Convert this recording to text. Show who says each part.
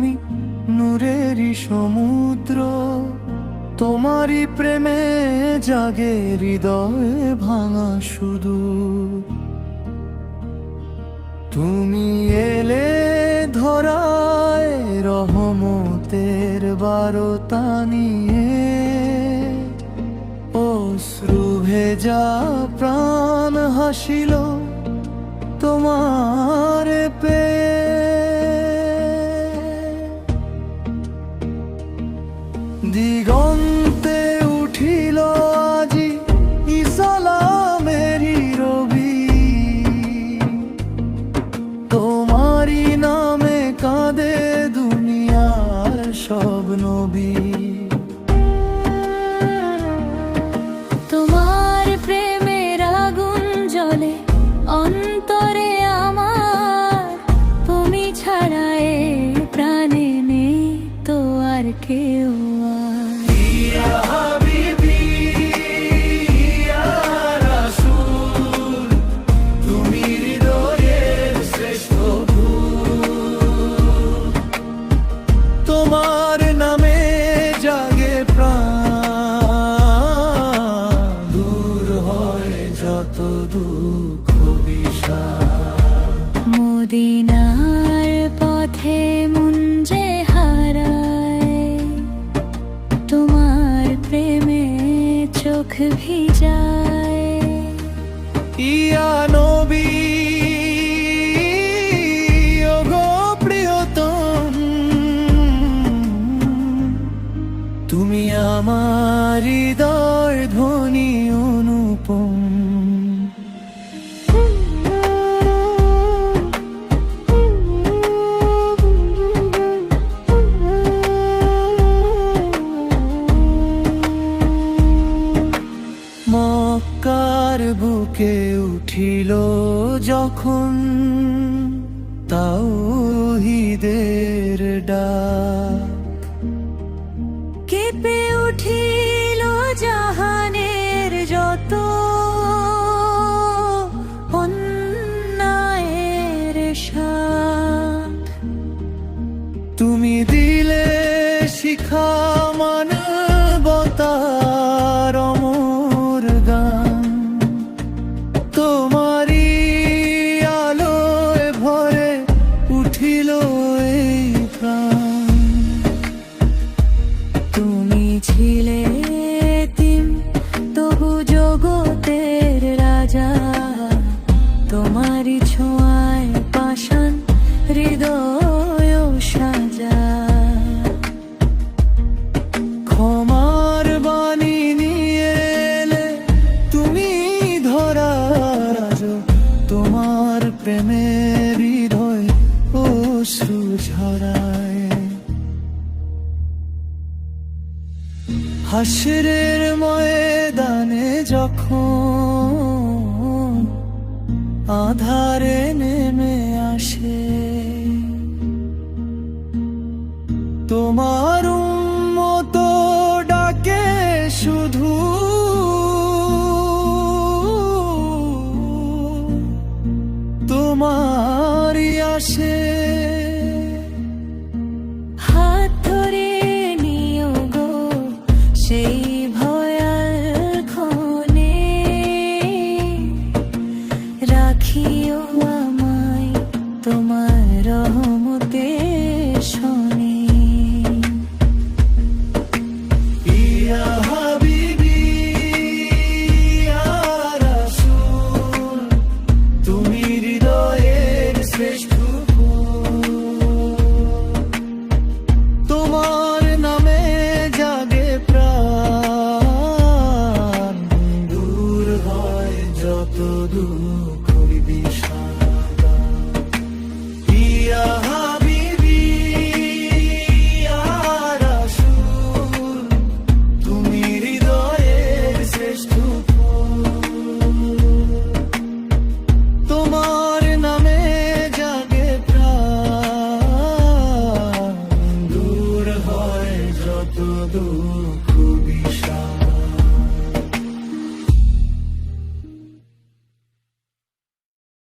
Speaker 1: আমি নূরেরই সমুদ্র, তোমারই প্রেমে জাগে হৃদয়ে ভাঙা শুধু। তুমি এলে ধরায় রহমতের বারতা নিয়ে, অশ্রু ভেজা প্রাণ হাসিল তোমার পেয়ে। দিগন্তে উঠিল আজি ইসালামেরি রবি, তোমারি নামে কাঁদে দুনিয়ার সব নবী।
Speaker 2: তোমার প্রেমের আগুন জ্বলে অন্তরে আমার, তুমি ছাড়া এ প্রাণে নেই তো আর কেউ।
Speaker 1: তোমার নামে জাগে প্রাণ, দূর হয় যত দুঃখ বিষাদ।
Speaker 2: মদিনার পথে মন যে হারায়, তোমার প্রেমে চোখ ভিজায়।
Speaker 1: ইয়া নবী ওগো প্রিয়তম, তুমি আমার হৃদয় ধ্বনি অনুপম। মক্কার বুকে উঠিল যখন তাওহীদের ডাক,
Speaker 2: কেঁপে উঠিল জাহানের যত অন্যায়ের সাথ।
Speaker 1: তুমি দিলে শিখা মানবতার অমর গান, তোমারি আলোয় ভরে উঠিল এই প্রাণ।
Speaker 2: তুমি ছিলে এতিম তবু জগতের রাজা, তোমারই ছোঁয়ায় পাষাণ হৃদয় সাজা।
Speaker 1: ক্ষমার বাণী নিয়ে এলে তুমি ধরার আজ, তোমার প্রেমের হৃদয় অশ্রু ঝরায়। হাসরের ময়দানে যখন আধারে নেমে আসে, তোমার উম্মত ডাকে শুধু, তোমারই আসে।
Speaker 2: হাত ধরে নিও গো সেই ভয়াল ক্ষণে, রাখিও আমায় তোমার রহমতের শোনে।
Speaker 1: ইয়া হাবিবি ইয়া রাসূল, তুমি হৃদয়ের শ্রেষ্ঠ ফুল। তোমার নামে জাগে প্রাণ, দূর হয় যত দুঃখ বিষাদ। ইয়া হাবিবি ইয়া রাসূল, তুমি হৃদয়ের শ্রেষ্ঠ ফুল। তোমার নামে জাগে প্রাণ, দূর হয় যত দুঃখ বিষাদ।